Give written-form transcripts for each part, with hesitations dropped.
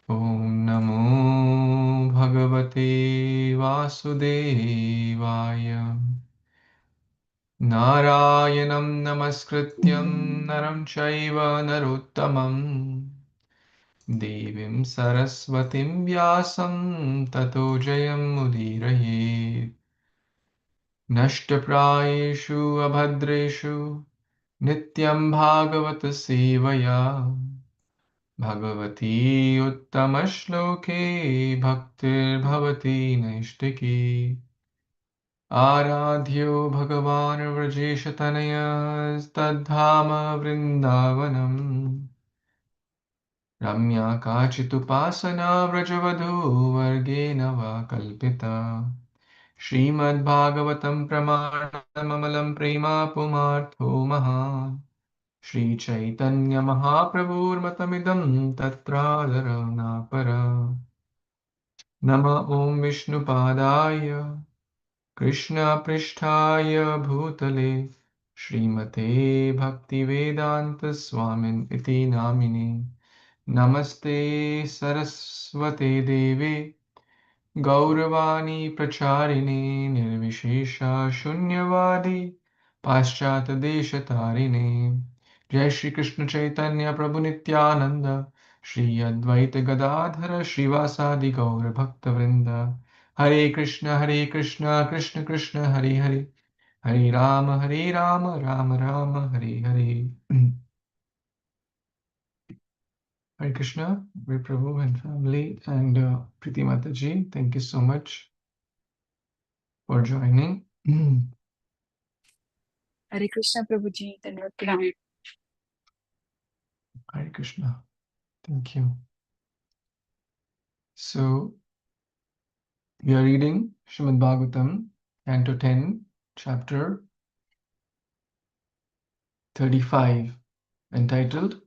Om Namo Bhagavate Vasudevaya. Narayanam Namaskrityam Naram Chaiva Narottamam Devim Saraswatim Vyasam Tato Jayam Mudirayet. Nashtaprayeshu Abhadreshu Nityam Bhagavata Sevaya Bhagavati Uttamashloke Bhaktir Bhavati Naishtiki Aradhyo Bhagavan Vrajeshatanaya Tadhama Vrindavanam Ramya Kachitupasana Vrajavadhu Vargena Va Kalpita Srimad Bhagavatam Pramanamamalam Prema Pumartho Maha Shri Chaitanya Mahaprabhurmatamidam Tatradarana Para Nama Om Vishnu Padaya Krishna Prishtaya Bhutale Srimate Bhaktivedanta Swamin Iti Namine Namaste Saraswate Deve Gauravani Pracharine Nirvishesha Shunyavadi Paschat Deshatarine Jai Shri Krishna Chaitanya Prabhu Nityananda Shri Advaita Gadadhara Srivasadi Gaura Bhakta Vrinda Hare Krishna Krishna Krishna Hare Hare Hare Rama Rama Rama Hare Hare Hare Krishna, Hare Prabhu and family, and Preeti Mataji, thank you so much for joining. Hare Krishna Prabhuji, Dandavat Pranam. Hare Krishna, thank you. So, we are reading Srimad Bhagavatam, Canto 10, Chapter 35, entitled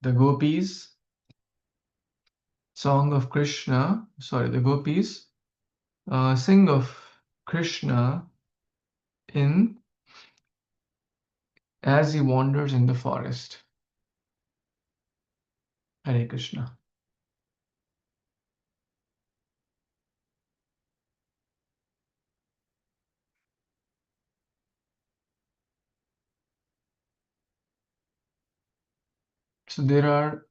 The Gopis Song of Krishna, the Gopis sing of Krishna in as he wanders in the forest. Hare Krishna. So there are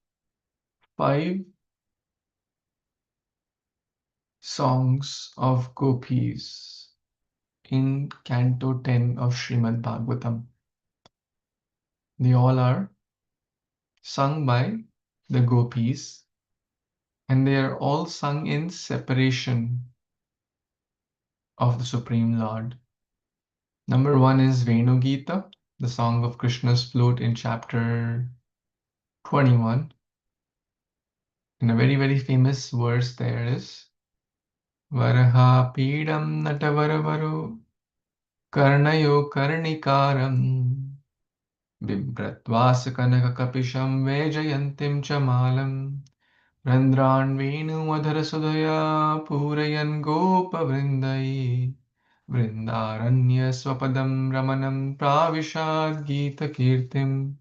5 songs of gopis in Canto 10 of Srimad Bhagavatam. They all are sung by the gopis, and they are all sung in separation of the Supreme Lord. Number 1 is Venu Gita, the song of Krishna's flute in chapter 21. And a very famous verse there is Varaha Pidam Natavaravaro Karnayo Karnikaram Bibhratvasakanakakapisham Vejayantim Chamalam Randran Venumadharasudaya Purayan Gopavrindai Vrindaranya Swapadam Ramanam Pravishad Gita Kirtim.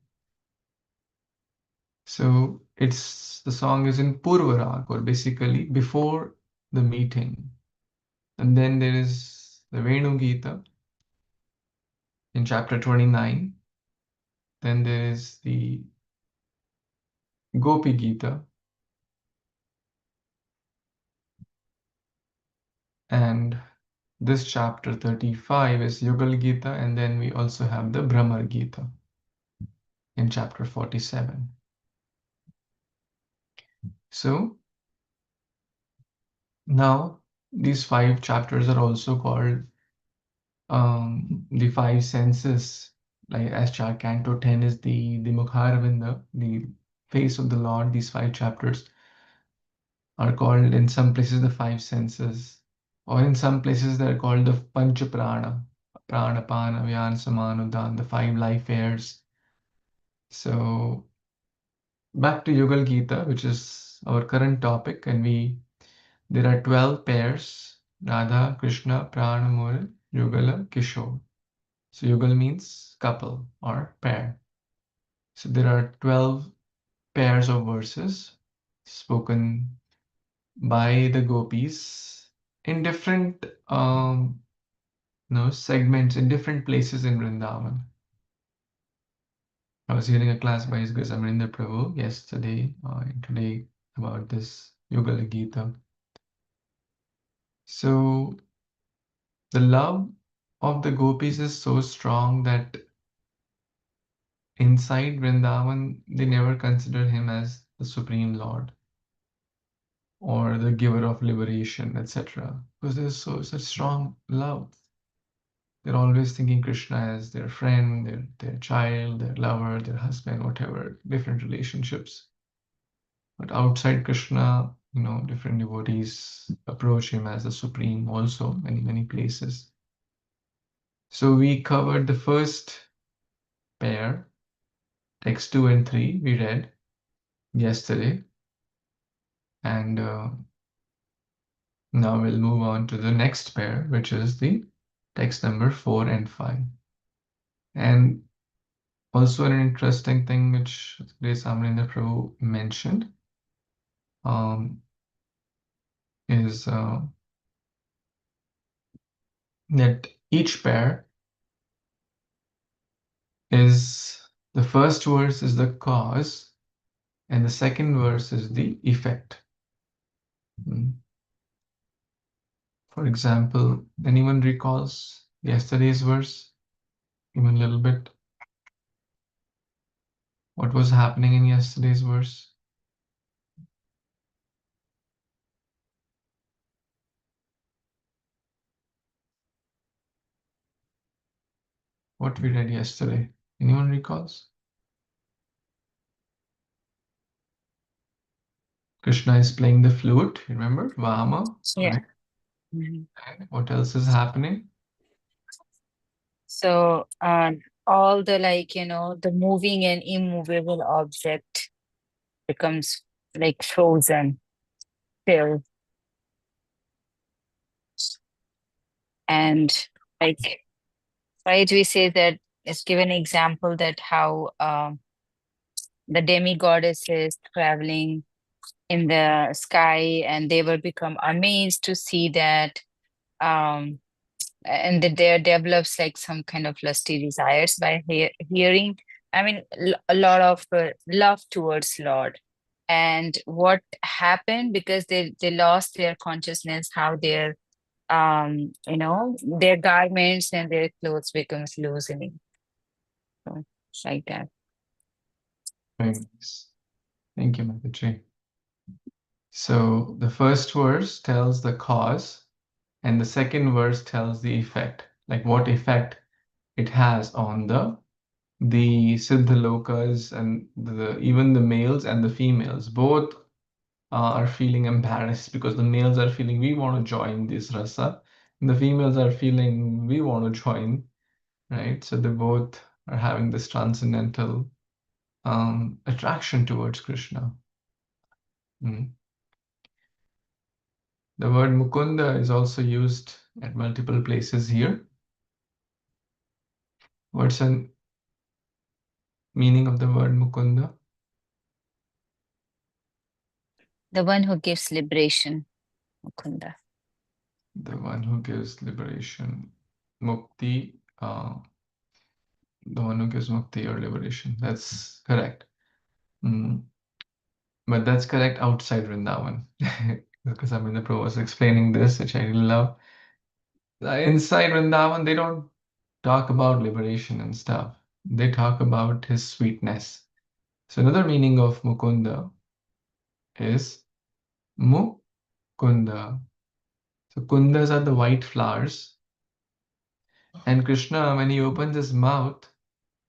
So the song is in Purvarag, or basically before the meeting. And then there is the Venu Gita in chapter 29. Then there is the Gopi Gita, and this chapter 35 is Yugal Gita, and then we also have the Brahmar Gita in chapter 47. So now these 5 chapters are also called the 5 senses, like as Canto 10 is the Mukharavindha, the face of the Lord. These 5 chapters are called in some places the 5 senses, or in some places they're called the Pancha Prana, Prana, Pana, Vyana, Samana, Udan, the 5 life airs. So back to Yugal Gita, which is our current topic, and there are 12 pairs: Radha, Krishna, Prana, Murali, Yugala, Kishore. So Yugal means couple or pair. So there are 12 pairs of verses spoken by the gopis in different segments in different places in Vrindavan. I was hearing a class by His Grace Amrinder Prabhu yesterday and today about this Yugala Gita. So the love of the gopis is so strong that inside Vrindavan they never consider him as the Supreme Lord or the giver of liberation, etc. Because there's such strong love. They're always thinking Krishna as their friend, their child, their lover, their husband, whatever, different relationships. But outside Krishna, different devotees approach him as the supreme also, many places. So we covered the first pair, text 2 and 3, we read yesterday. And now we'll move on to the next pair, which is the text number 4 and 5. And also an interesting thing which Grace Amrinder Prabhu mentioned is that each pair is the first verse is the cause and the second verse is the effect. For example, anyone recalls yesterday's verse even a little bit? What was happening in yesterday's verse? What we read yesterday? Anyone recalls? Krishna is playing the flute, remember? Vama, Yeah. right? Mhm. And what else is happening? So, all the the moving and immovable object becomes like frozen, still, and like, right? We say that it's given example that how the demigoddesses traveling in the sky, and they will become amazed to see that. Um, and that there develops like some kind of lusty desires by hearing, I mean, a lot of love towards Lord. And what happened, because they lost their consciousness, how their their garments and their clothes becomes loosening. So it's like that. Very nice. Thank you, Mataji. So the first verse tells the cause, and the second verse tells the effect, like what effect it has on the Siddhalokas and even the males and the females. Both are feeling embarrassed because the males are feeling we want to join this rasa, and the females are feeling we want to join, right? So they both are having this transcendental attraction towards Krishna. Mm. The word Mukunda is also used at multiple places here. What's the meaning of the word Mukunda? The one who gives liberation, Mukunda. The one who gives liberation. Mukti, the one who gives mukti or liberation. That's correct. Mm. But that's correct outside Vrindavan. Because I mean, the Prabhu was explaining this, which I really love. Inside Vrindavan, they don't talk about liberation and stuff. They talk about his sweetness. So another meaning of Mukunda is Mukunda. So kundas are the white flowers. And Krishna, when he opens his mouth,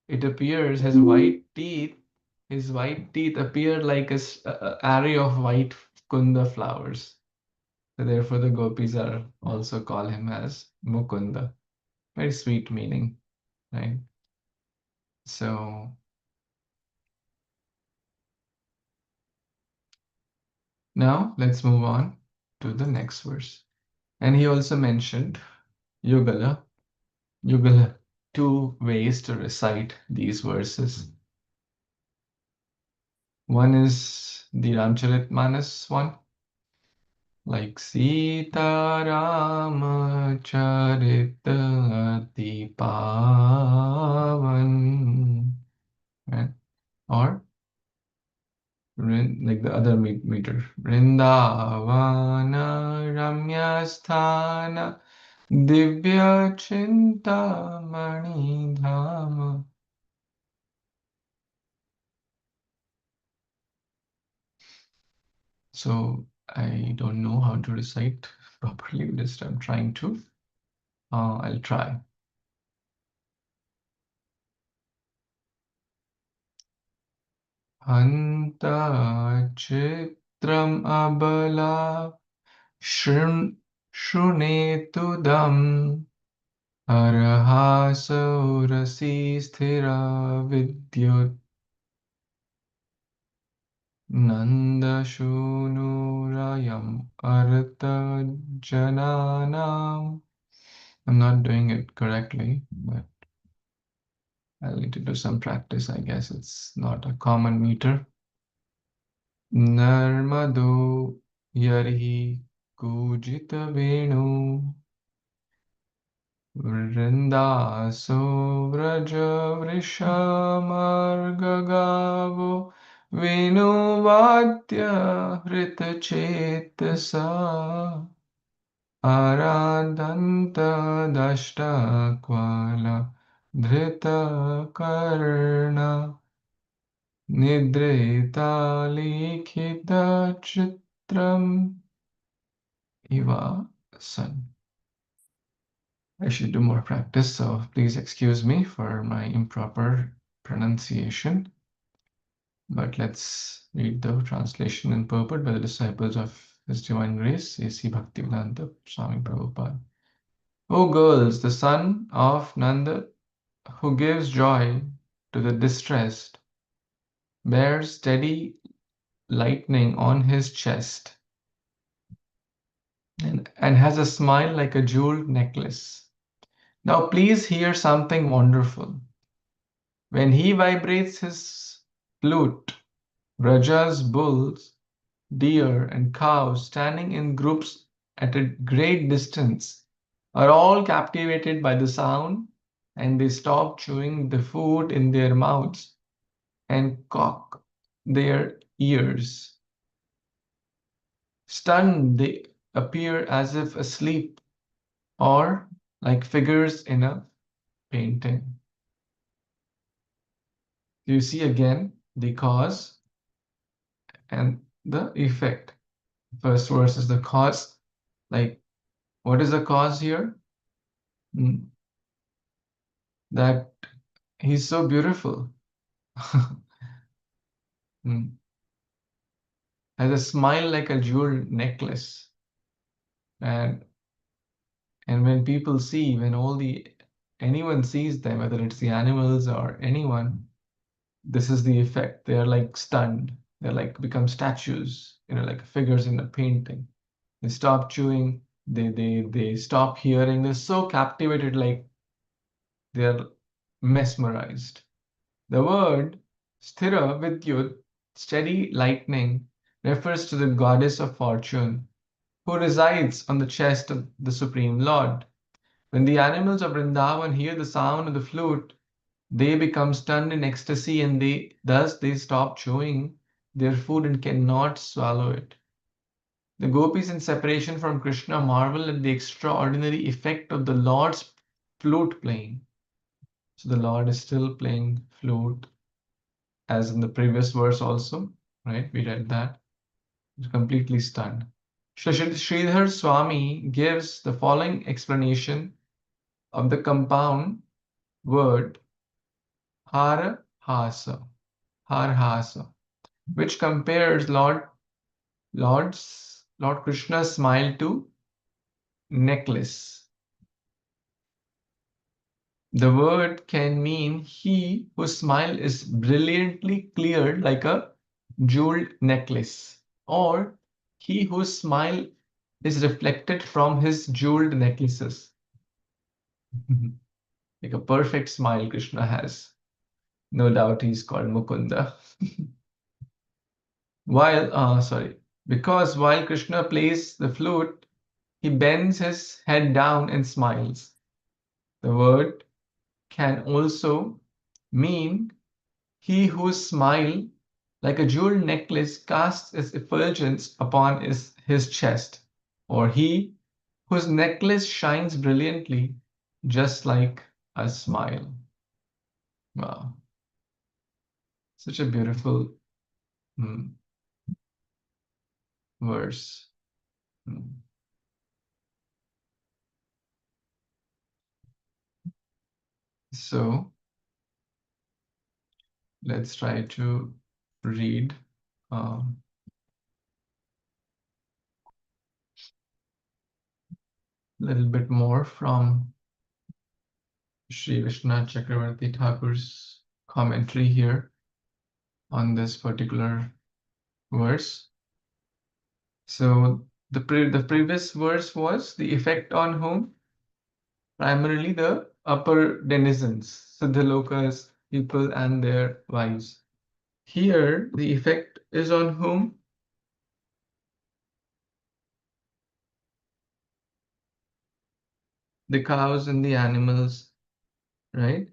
it appears his white teeth appear like a array of white kunda flowers. So therefore, the gopis are also call him as Mukunda. Very sweet meaning, right? So now let's move on to the next verse. And he also mentioned Yugala. Yugala, two ways to recite these verses. One is the Ramcharitmanas one, like Sita Rama Charita Ati Pavan, right? Or like the other meter, Vrindavana Ramya Sthana Divya Chintamani Dhama. So I don't know how to recite properly, just I'm trying to. I'll try. Hanta chitram abala shunetudam arhasaurasi sthira vidyut nandashunurayam arta jananam. I'm not doing it correctly, but I'll need to do some practice. I guess it's not a common meter. Narmado Yarhi Kujita Venu Vrindaso Vraja Vrishamargagavo Venu Vatya Hrita Chetasa Aradhanta Dashta Kvala Dhrita Karna Nidrita Likhita Chitram Iva San. I should do more practice, so please excuse me for my improper pronunciation. But let's read the translation in purport by the disciples of His Divine Grace, A.C. Bhaktivedanta Swami Prabhupada. O girls, the son of Nanda, who gives joy to the distressed, bears steady lightning on his chest and has a smile like a jeweled necklace. Now please hear something wonderful. When he vibrates his flute, Braja's bulls, deer, and cows standing in groups at a great distance are all captivated by the sound, and they stop chewing the food in their mouths and cock their ears. Stunned, they appear as if asleep or like figures in a painting. You see again the cause and the effect. First verse is the cause. Like, what is the cause here? Mm, that he's so beautiful. Mm, has a smile like a jeweled necklace. And when people see, when anyone sees them, whether it's the animals or anyone, this is the effect. They're like stunned. They're like become statues, like figures in a painting. They stop chewing, they stop hearing. They're so captivated, like they're mesmerized. The word sthira vidyut, steady lightning, refers to the goddess of fortune, who resides on the chest of the Supreme Lord. When the animals of Vrindavan hear the sound of the flute, they become stunned in ecstasy, and they stop chewing their food and cannot swallow it. The gopis in separation from Krishna marvel at the extraordinary effect of the Lord's flute playing. So the Lord is still playing flute, as in the previous verse also, right? We read that. He's completely stunned. Sridhar Swami gives the following explanation of the compound word harhasa, harhasa, which compares Lord Krishna's smile to necklace. The word can mean he whose smile is brilliantly clear like a jeweled necklace, or he whose smile is reflected from his jeweled necklaces. Like a perfect smile Krishna has. No doubt he's called Mukunda. because while Krishna plays the flute, he bends his head down and smiles. The word can also mean he whose smile, like a jeweled necklace, casts its effulgence upon his chest, or he whose necklace shines brilliantly, just like a smile. Wow, such a beautiful mm, verse. Mm. So let's try to read a little bit more from Sri Vishwanath Chakravarti Thakur's commentary here on this particular verse. So the previous verse was the effect on whom? Primarily the upper denizens, Siddhalokas, people and their wives. Here the effect is on whom? The cows and the animals, right?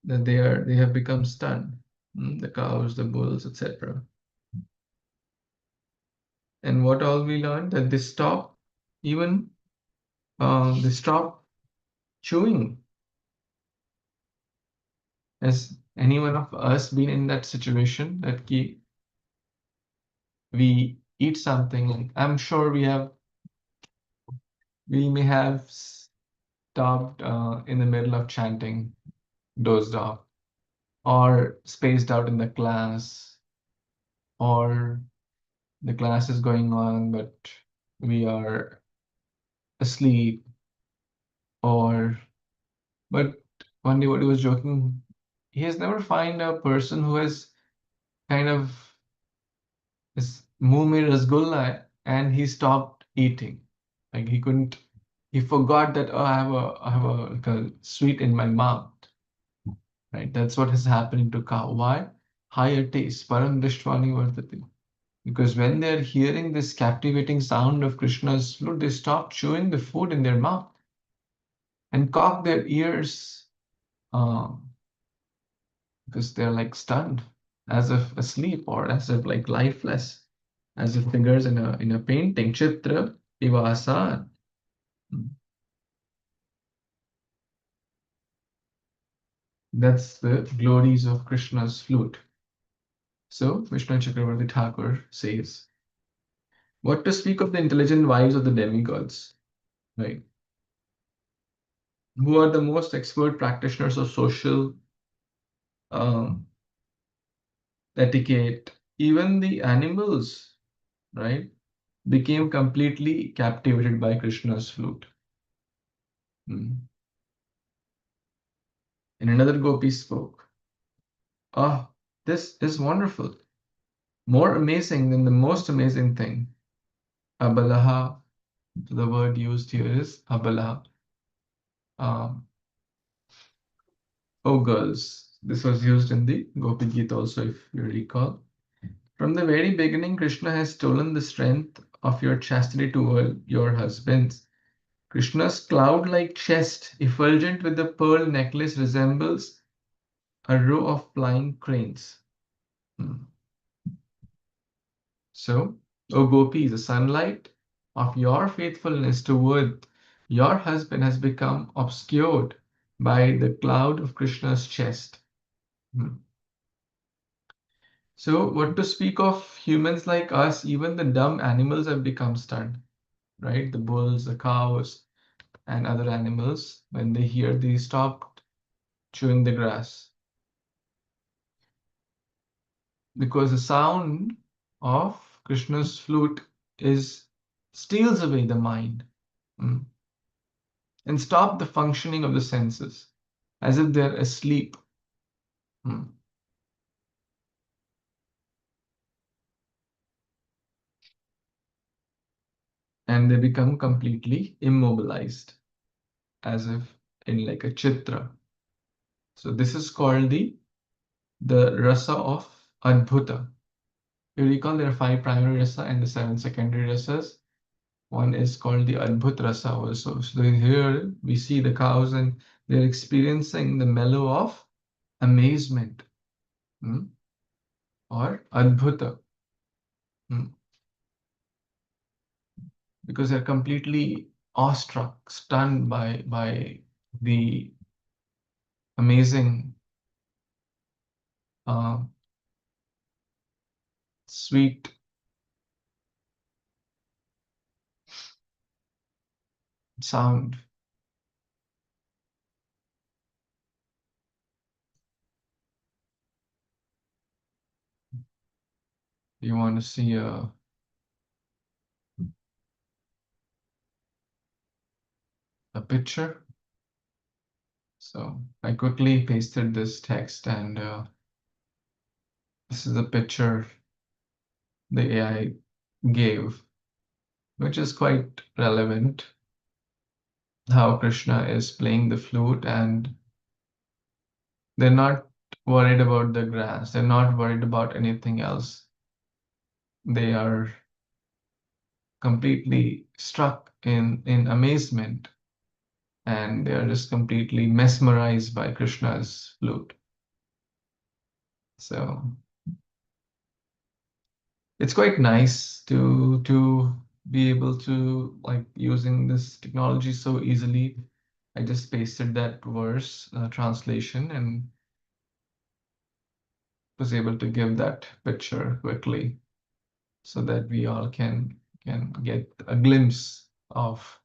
That they have become stunned. The cows, the bulls, etc. And what all we learned that even they stop chewing. Has any one of us been in that situation that we eat something? Like I'm sure we may have stopped in the middle of chanting, dozed off, or spaced out in the class, or the class is going on, but we are asleep, or but one day what he was joking, he has never find a person who has kind of his muh mein rasgulla and he stopped eating. Like he couldn't, he forgot that, oh, I have like a sweet in my mouth, right? That's what is happening to cow. Why? Higher taste, param drishtwani vartati. Because when they're hearing this captivating sound of Krishna's flute, they stop chewing the food in their mouth and cock their ears um, because they're like stunned, as if asleep or as if like lifeless, as if figures in a painting. Chitra Ivasan. That's the glories of Krishna's flute. So Vishnu Chakravarti Thakur says, what to speak of the intelligent wives of the demigods, right? Who are the most expert practitioners of social um, etiquette. Even the animals, right, became completely captivated by Krishna's flute. Hmm. And another gopi spoke. Ah, this is wonderful. More amazing than the most amazing thing. Abalaha, the word used here is abalaha. Um, oh, girls. This was used in the Gopi Gita also, if you recall. From the very beginning, Krishna has stolen the strength of your chastity toward your husbands. Krishna's cloud-like chest, effulgent with the pearl necklace, resembles a row of flying cranes. Hmm. So, O Gopi, the sunlight of your faithfulness toward your husband has become obscured by the cloud of Krishna's chest. Hmm. So, what to speak of humans like us, even the dumb animals have become stunned, right? The bulls, the cows, and other animals, when they hear, they stop chewing the grass because the sound of Krishna's flute is steals away the mind mm, and stop the functioning of the senses as if they're asleep. Mm. And they become completely immobilized as if in like a chitra. So this is called the rasa of Adbhuta. You recall there are 5 primary rasa and the 7 secondary rasas. One is called the Adbhut rasa also. So here we see the cows and they're experiencing the mellow of amazement, or Adbhuta, because they're completely awestruck, stunned by the amazing, uh, sweet sound. You want to see a picture? So I quickly pasted this text, and this is a picture the AI gave, which is quite relevant. How Krishna is playing the flute, and they're not worried about the grass, they're not worried about anything else. They are completely struck in amazement, and they are just completely mesmerized by Krishna's flute. So it's quite nice to be able to, like, using this technology so easily. I just pasted that verse translation and was able to give that picture quickly so that we all can get a glimpse of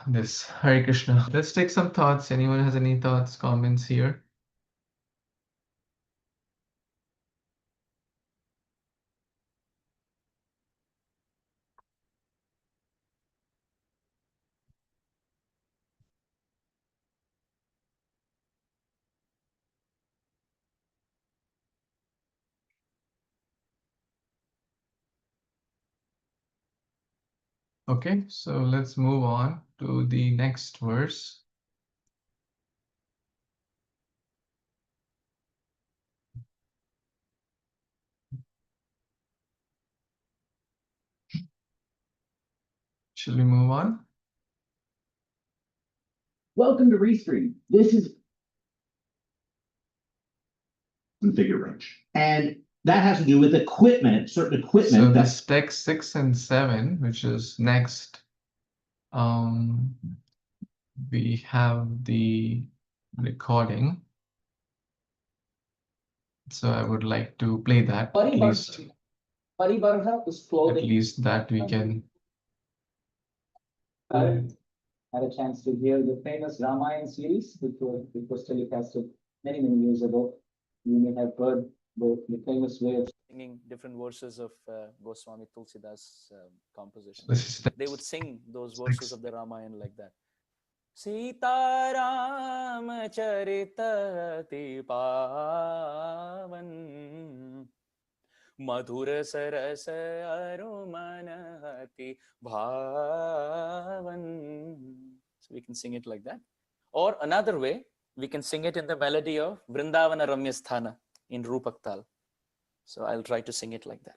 this. Hare Krishna. Let's take some thoughts. Anyone has any thoughts, comments here? Okay, so let's move on to the next verse. Shall we move on? Welcome to Restream. This is configure range. And that has to do with equipment, certain equipment. So this text 6 and 7, which is next, we have the recording. So I would like to play that at least that we can. Had a chance to hear the famous Ramayana series, which was telecasted many years ago. You may have heard the famous way of singing different verses of Goswami Tulsidas' composition. They would sing those verses of the Ramayana like that. Sita Ram Charita Pavan Madhura Saras Arumanati Bhavan. So we can sing it like that. Or another way, we can sing it in the melody of Vrindavana Ramya Sthana in Rupak Tal. So I'll try to sing it like that.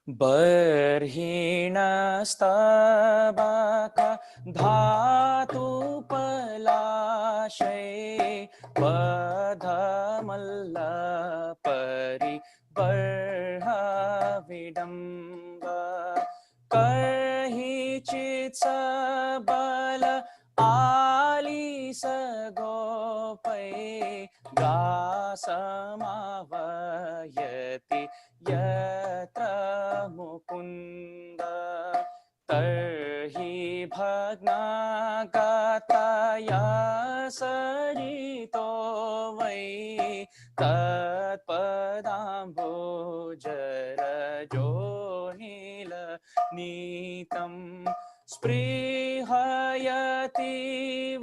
बर्हिणस्तबक धातुपलाशे पधमल्लपरि बर्हविडम्ब कर्हिचित् सबल आलिस गोपै गासमावयति यत्र मुकुन्द तर्हि भग्नागतया सरितो वै तत्पदाम्बुजरजो नीलनीतं स्पृहयति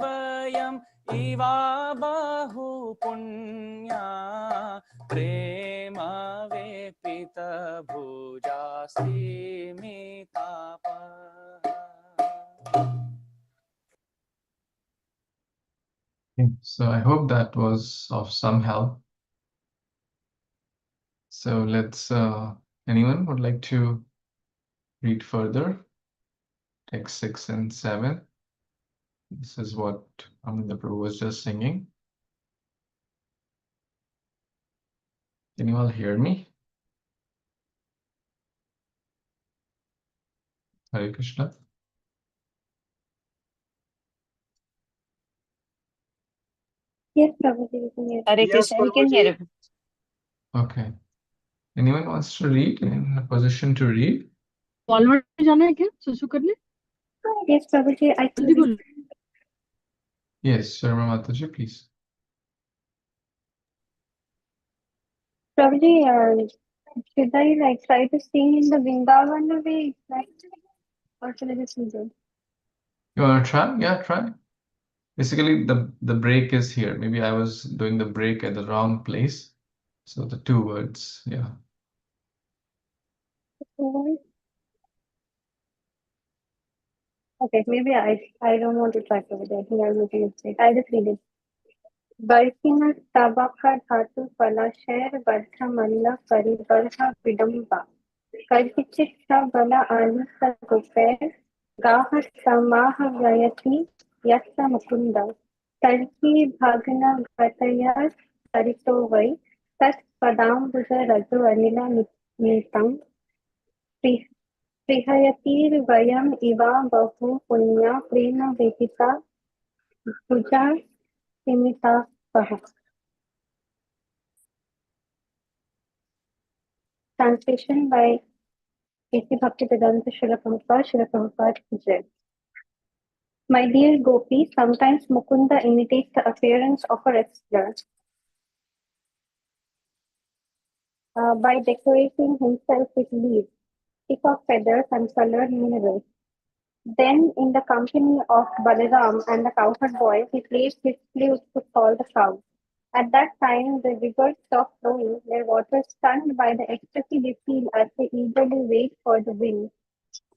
वयम् इवा बहु पुण्या प्रेम वेपित भुजास्तिमिताप. Okay, so I hope that was of some help. So let's, anyone would like to read further? Text 6 and 7. This is what the Prabhu was just singing. Can you all hear me? Hare Krishna. Yes, Prabhuji, we can hear. Hare Krishna, we can hear it. Okay. Anyone wants to read, in a position to read? Convent में जाना है क्या सुसु करने Yes, Prabhuji, I can जल्दी read. बोलो Yes, Sharma Mataji, please. Prabhuji, should I like try to sing in the Vrindavan way, right? Or should I just read it? You want to try? Yeah, try. Basically, the break is here. Maybe I was doing the break at the wrong place. So the two words, yeah. Okay, maybe I don't want to try Prabhuji. I think I'm making a mistake. I'll just read it. Barkina tabaka dhatu palasher bartha malla paribarha vidamba. Kalpichitta bala alisa guper gaha samaha gayati yassa mukunda. Tarki bhagna gataya sarito vai tat padambuja raju anila nitam प्रिहयतिर्वयम् Eva बहु पुण्या प्रेम विहिता भुजा सिमितापः. Translation by A.C. Bhaktivedanta Srila Prabhupada, Srila Prabhupada ki Jai. My dear Gopi, sometimes Mukunda imitates the appearance of a wrestler by decorating himself with leaves, stick of feathers and colored minerals. Then, in the company of Balaram and the cowherd boy, he plays his flute to call the cows. At that time, the rivers stop flowing, their waters stunned by the ecstasy they feel as they eagerly wait for the wind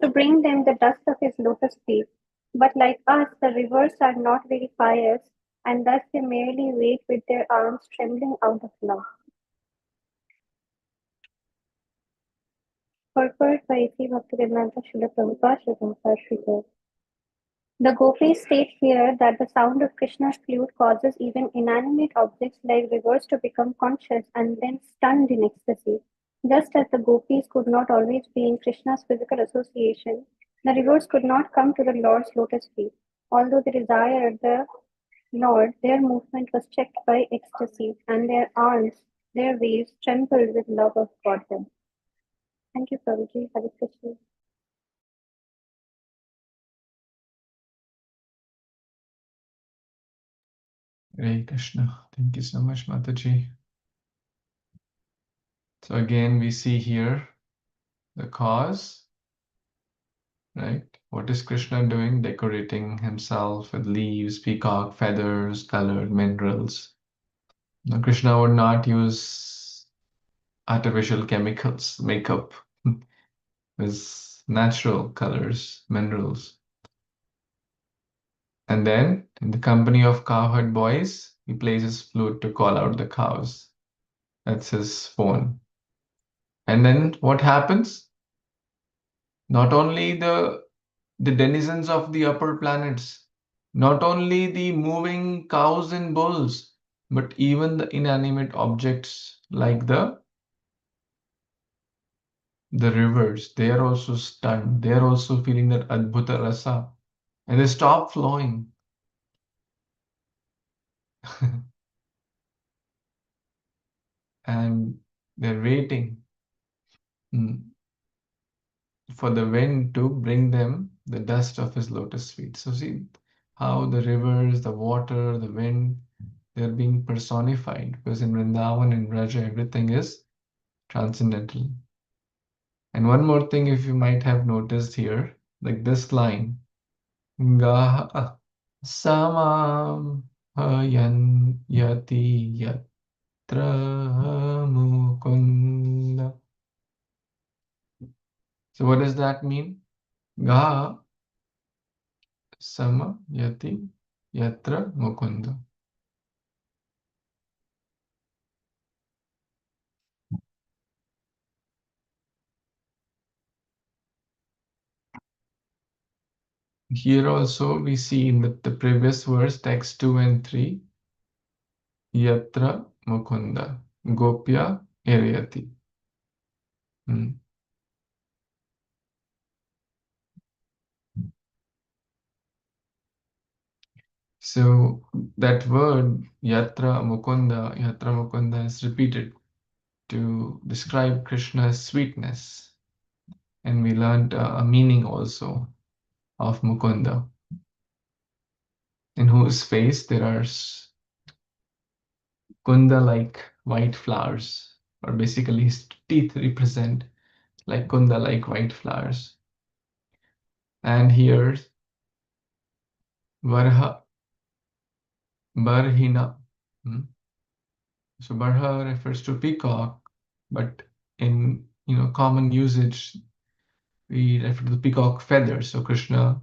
to bring them the dust of his lotus feet. But like us, the rivers are not very pious, and thus they merely wait with their arms trembling out of love. Purport by A.C. Bhaktivedanta Srila Prabhupada, Srila Prabhupada Sri Gaur. The gopis state here that the sound of Krishna's flute causes even inanimate objects like rivers to become conscious and then stunned in ecstasy. Just as the gopis could not always be in Krishna's physical association, the rivers could not come to the Lord's lotus feet. Although they desired the Lord, their movement was checked by ecstasy, and their arms, their waves, trembled with love of Godhead. Thank you, Prabhuji. Hare Krishna. Hare Krishna. Thank you so much, Mataji. So again, we see here the cause, right? What is Krishna doing? Decorating himself with leaves, peacock feathers, colored minerals. Now, Krishna would not use artificial chemicals, makeup. With natural colors, minerals. And then, in the company of cowherd boys, he plays his flute to call out the cows. That's his phone. And then what happens? Not only the denizens of the upper planets, not only the moving cows and bulls, but even the inanimate objects like the rivers, they are also stunned. They are also feeling that Adbhuta Rasa. And they stop flowing. And they're waiting for the wind to bring them the dust of his lotus feet. So see how the rivers, the water, the wind, they're being personified, because in Vrindavan and Vraja, everything is transcendental. And one more thing, if you might have noticed here, like this line, Gaha samam hayan yati yatra mukunda. So what does that mean? Gaha sama yati yatra mukunda. Here also we see in the previous verse, text 2 and 3, Yatra Mukunda, Gopya Ereyati. So that word Yatra Mukunda is repeated to describe Krishna's sweetness. And we learned a meaning also of Mukunda, in whose face there are Kunda-like white flowers, or basically his teeth represent like Kunda-like white flowers. And here, Varha, Barhina. So Barha refers to peacock, but in common usage, we refer to the peacock feather. So Krishna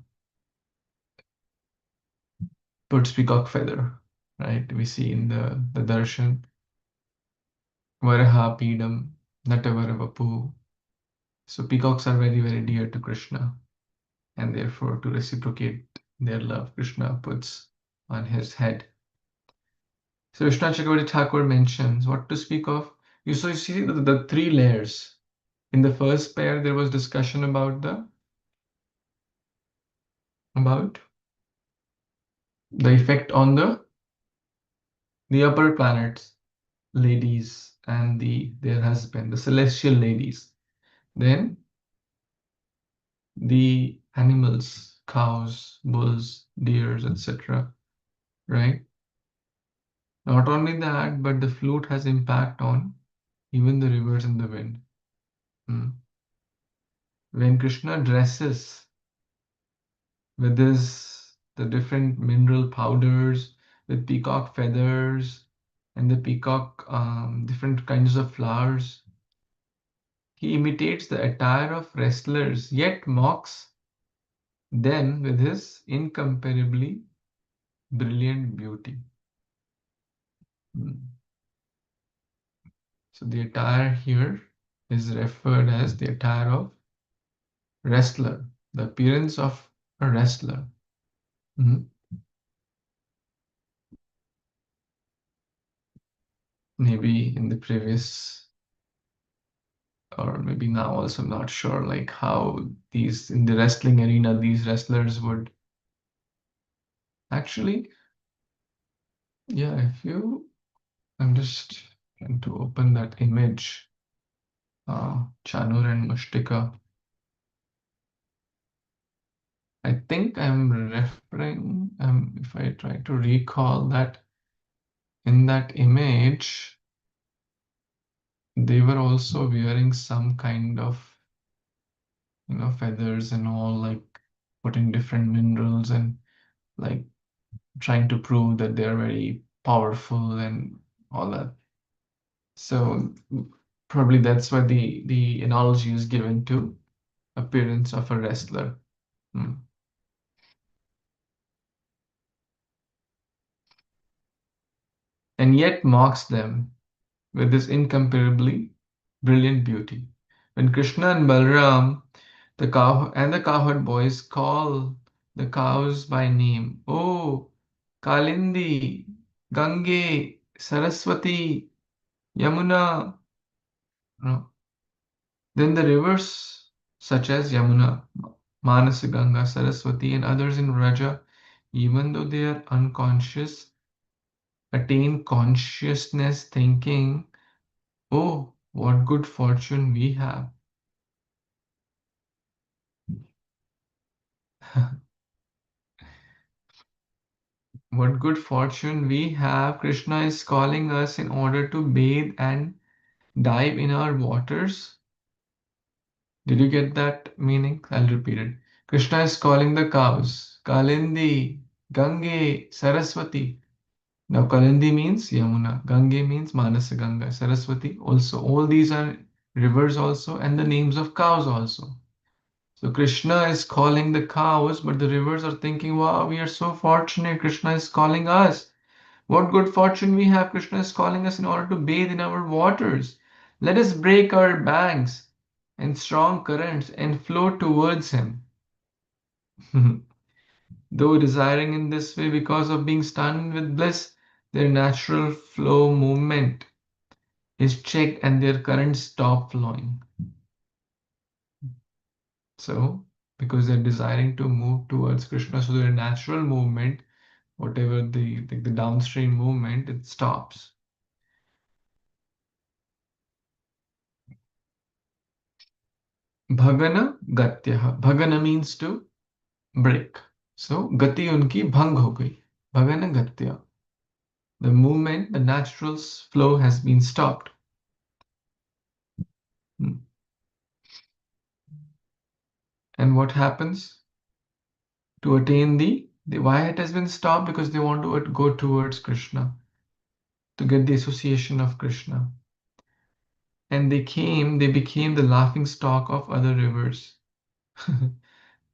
puts peacock feather, right? We see in the darshan. Varaha Pidam, Natavara Vapu. So peacocks are very, very dear to Krishna, and therefore to reciprocate their love, Krishna puts on his head. So Vishnu Chakravarti Thakur mentions what to speak of. You see the three layers. In the first pair, there was discussion about the effect on the upper planets, ladies, and their husband, the celestial ladies. Then the animals, cows, bulls, deers, etc. Right? Not only that, but the flute has impact on even the rivers and the wind. When Krishna dresses with the different mineral powders, with peacock feathers, and the peacock different kinds of flowers, he imitates the attire of wrestlers, yet mocks them with his incomparably brilliant beauty. So the attire here is referred as the attire of wrestler, the appearance of a wrestler. Maybe in the previous, or maybe now also, I'm not sure, like how these, in the wrestling arena, these wrestlers would actually, yeah, I'm just trying to open that image, Chanur and Mushtika. I think I'm referring, if I try to recall that, in that image, they were also wearing some kind of, feathers and all, like putting different minerals and like trying to prove that they're very powerful and all that. So probably that's why the analogy is given to appearance of a wrestler. And yet mocks them with his incomparably brilliant beauty. When Krishna and Balram, the cowherd boys, call the cows by name, "Oh, Kalindi, Gange, Saraswati, Yamuna," no. Then the rivers such as Yamuna, Manasaganga, Saraswati, and others in Raja, even though they are unconscious, attain consciousness thinking, "Oh, what good fortune we have." What good fortune we have. Krishna is calling us in order to bathe and dive in our waters. Did you get that meaning? I'll repeat it. Krishna is calling the cows, Kalindi, Gange, Saraswati. Now, Kalindi means Yamuna, Gange means Manasaganga, Saraswati also. All these are rivers also, and the names of cows also. So Krishna is calling the cows, but the rivers are thinking, wow, we are so fortunate. Krishna is calling us. What good fortune we have. Krishna is calling us in order to bathe in our waters. Let us break our banks and strong currents and flow towards him. Though desiring in this way because of being stunned with bliss, their natural flow movement is checked and their currents stop flowing. So, because they're desiring to move towards Krishna, so their natural movement, whatever the downstream movement, it stops. Bhagana Gatyaha. Bhagana means to break. So Gati unki bhang ho gayi. Bhagana Gatya. The movement, the natural flow has been stopped. And what happens to attain the why it has been stopped? Because they want to go towards Krishna, to get the association of Krishna. And they became the laughing stock of other rivers.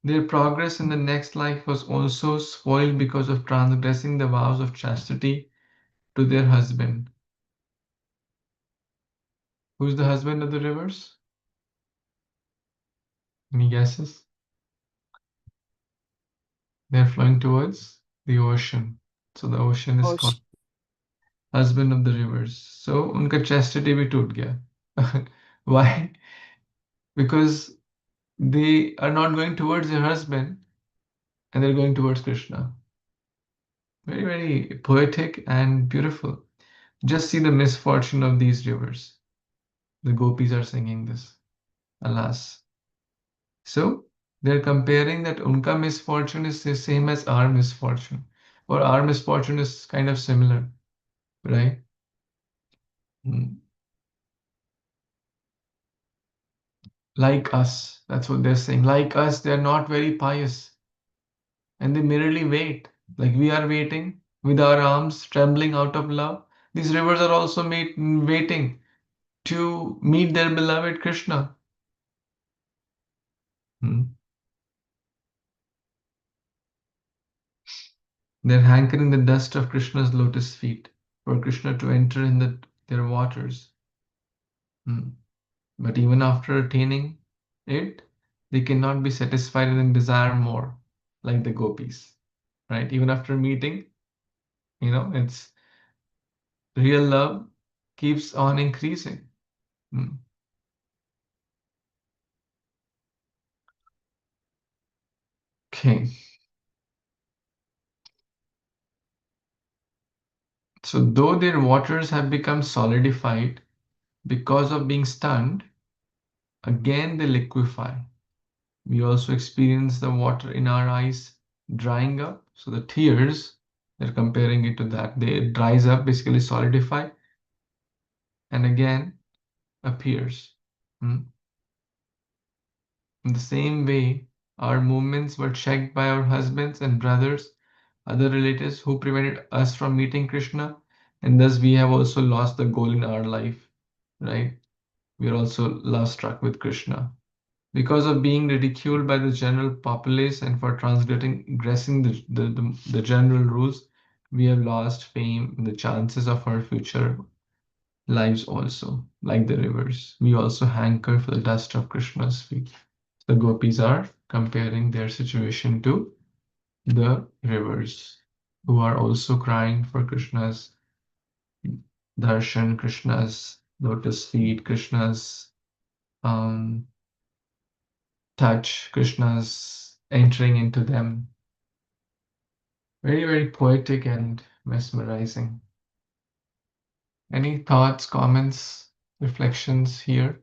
Their progress in the next life was also spoiled because of transgressing the vows of chastity to their husband. Who's the husband of the rivers? Any guesses? They're flowing towards the ocean. So the ocean is called Ocean. husband of the rivers. So unka chastity bhi toot gaya. Why? Because they are not going towards their husband and they're going towards Krishna. Very, very poetic and beautiful. Just see the misfortune of these rivers. The gopis are singing this. Alas. So they're comparing that unka misfortune is the same as our misfortune, or our misfortune is kind of similar, right? Like us, that's what they're saying. Like us, they're not very pious, and they merely wait, like we are waiting with our arms trembling out of love. These rivers are also waiting to meet their beloved Krishna. Hmm. They're hankering the dust of Krishna's lotus feet for Krishna to enter in their waters. But even after attaining it, they cannot be satisfied and desire more, like the gopis, right? Even after meeting, it's real love keeps on increasing. Okay. So though their waters have become solidified because of being stunned, again they liquefy. We also experience the water in our eyes drying up. So the tears, they're comparing it to that. They dries up, basically solidify, and again appears. In the same way, our movements were checked by our husbands and brothers, other relatives who prevented us from meeting Krishna, and thus we have also lost the goal in our life, right? We are also love struck with Krishna. Because of being ridiculed by the general populace and for transgressing the general rules, we have lost fame and the chances of our future lives also, like the rivers. We also hanker for the dust of Krishna's feet. The gopis are comparing their situation to the rivers, who are also crying for Krishna's darshan, Krishna's lotus feet, Krishna's um, touch, Krishna's entering into them. Very, very poetic and mesmerizing. Any thoughts, comments, reflections here?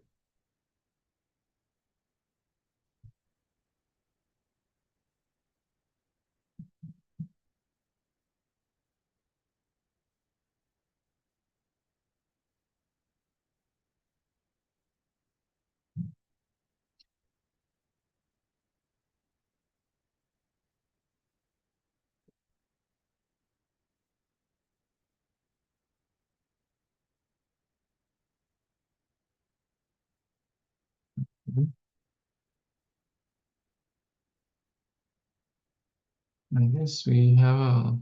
Mhm. I guess we have a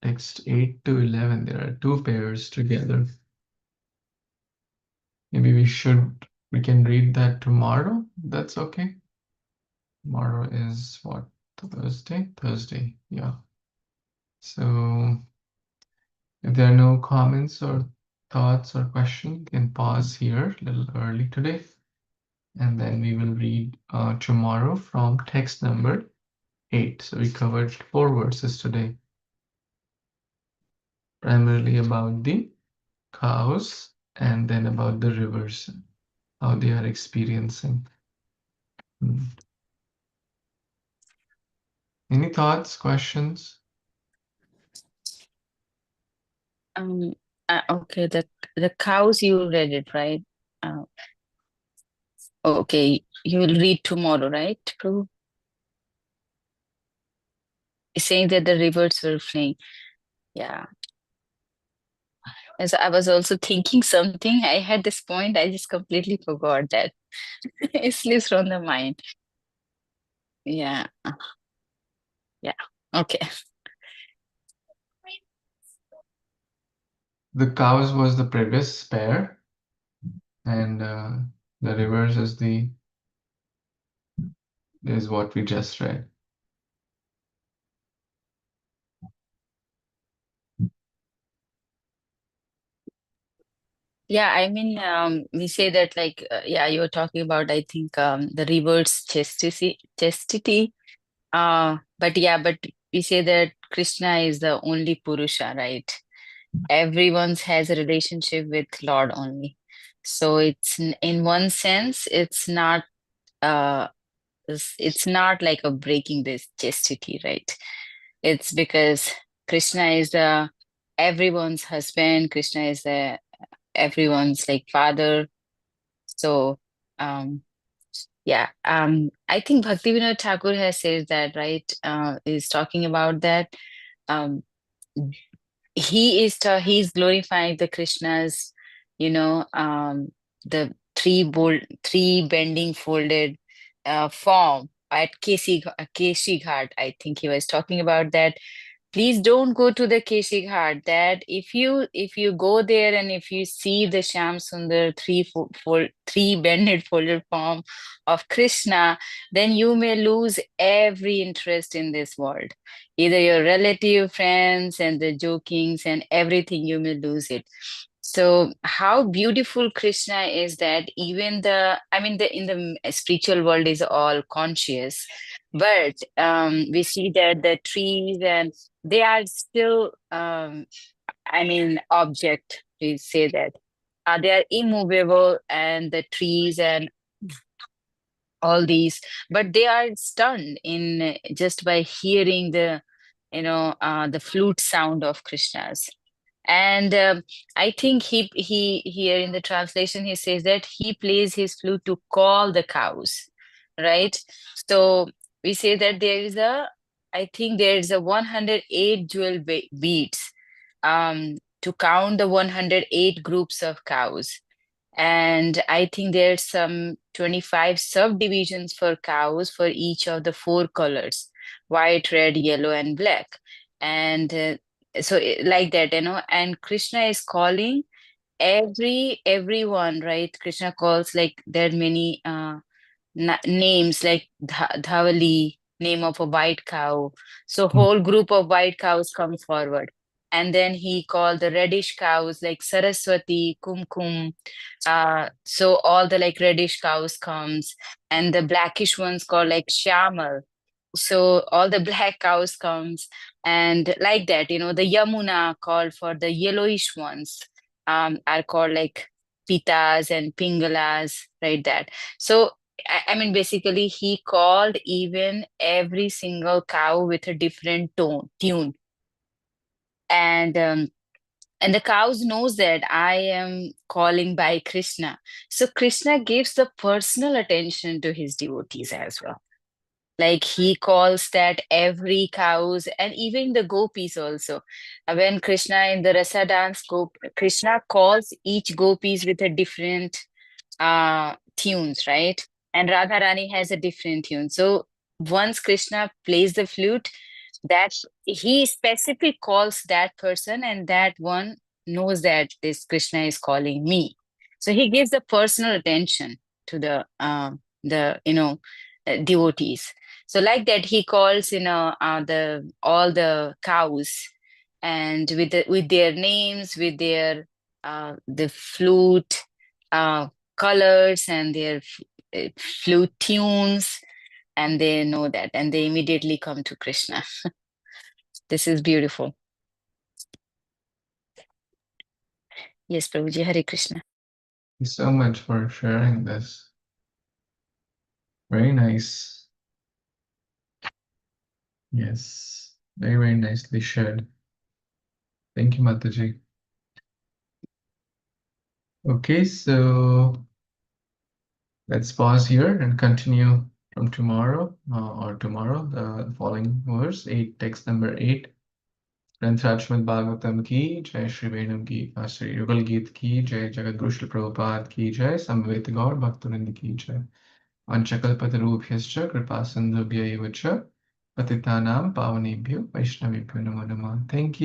text 8 to 11. There are two pairs together. Maybe we can read that tomorrow. That's okay. Tomorrow is what? Thursday, yeah. So if there are no comments or thoughts or questions, you can pause here a little early today. And then we will read tomorrow from text number 8. So we covered 4 verses today, primarily about the cows and then about the rivers, how they are experiencing. Any thoughts, questions? Okay, the cows, you read it, right? Okay, you will read tomorrow, right, Prabhu? It's saying that the rivers were flowing. Yeah. And so I was also thinking something. I had this point, I just completely forgot that. It slips from the mind. Yeah. Yeah. Okay. The cows was the previous pair, and the rivers is what we just read. Yeah, I mean, we say that like, yeah, you were talking about, I think, the reverse chastity. But yeah, but we say that Krishna is the only Purusha, right? Everyone's has a relationship with Lord only. So in one sense, uh, it's not like a breaking this chastity, right? It's because Krishna is the everyone's husband. Krishna is the everyone's like father. So, um, yeah, I think Bhaktivinoda Thakur has said that, right? Is talking about that. Um, he's glorifying the Krishna's, the three bending folded form at Keshi Ghat. I think he was talking about that. Please don't go to the Keshi Ghat. That if you go there and if you see the Shyam Sundar three bended folded form of Krishna, then you may lose every interest in this world. Either your relative, friends, and the jokings and everything, you may lose it. So how beautiful Krishna is, that even I mean, in the spiritual world is all conscious, but we see that the trees and they are still, I mean, object. We say that they are immovable, and the trees and all these, but they are stunned in just by hearing the flute sound of Krishna's. And I think he here in the translation he says that he plays his flute to call the cows, right? So we say that I think there is a 108 jewel beads to count the 108 groups of cows. And I think there's some 25 subdivisions for cows for each of the 4 colors: white, red, yellow, and black. And like that, and Krishna is calling everyone, right? Krishna calls, like, there are many names like Dhavali, name of a white cow. So whole group of white cows come forward. And then he called the reddish cows like Saraswati, Kumkum. So all the like reddish cows comes, and the blackish ones called like Shamal. So all the black cows comes, and like that, the Yamuna called for the yellowish ones, are called like Pitas and Pingalas, right? That. So I mean, basically, he called even every single cow with a different tune, and the cows knows that I am calling by Krishna. So Krishna gives the personal attention to his devotees as well. Like he calls that every cows and even the gopis also. When Krishna in the rasa dance, Krishna calls each gopis with a different tunes, right? And Radha Rani has a different tune. So once Krishna plays the flute, that he specifically calls that person, and that one knows that this Krishna is calling me. So he gives the personal attention to the devotees. So like that, he calls, all the cows, and with their names, with their the flute colors and their flute tunes, and they know that, and they immediately come to Krishna. This is beautiful. Yes, Prabhuji, Hare Krishna. Thank you so much for sharing this. Very nice. Yes, very, very nicely shared. Thank you, Mataji. Okay, so let's pause here and continue from tomorrow the following verse, text number 8. ग्रंथराज Shrimad Bhagavatam की जय, श्री वेणु की श्री युगल गीत की जय, जगत गुरु श्री प्रभुपाद की जय, समवेत गौर भक्तवृंद की जय। वंशकल्पतरुभ्यश्च कृपा सिन्धुभ्य एव च पतितानां पावनेभ्यो वैष्णवेभ्यो नमो नमः। Thank you.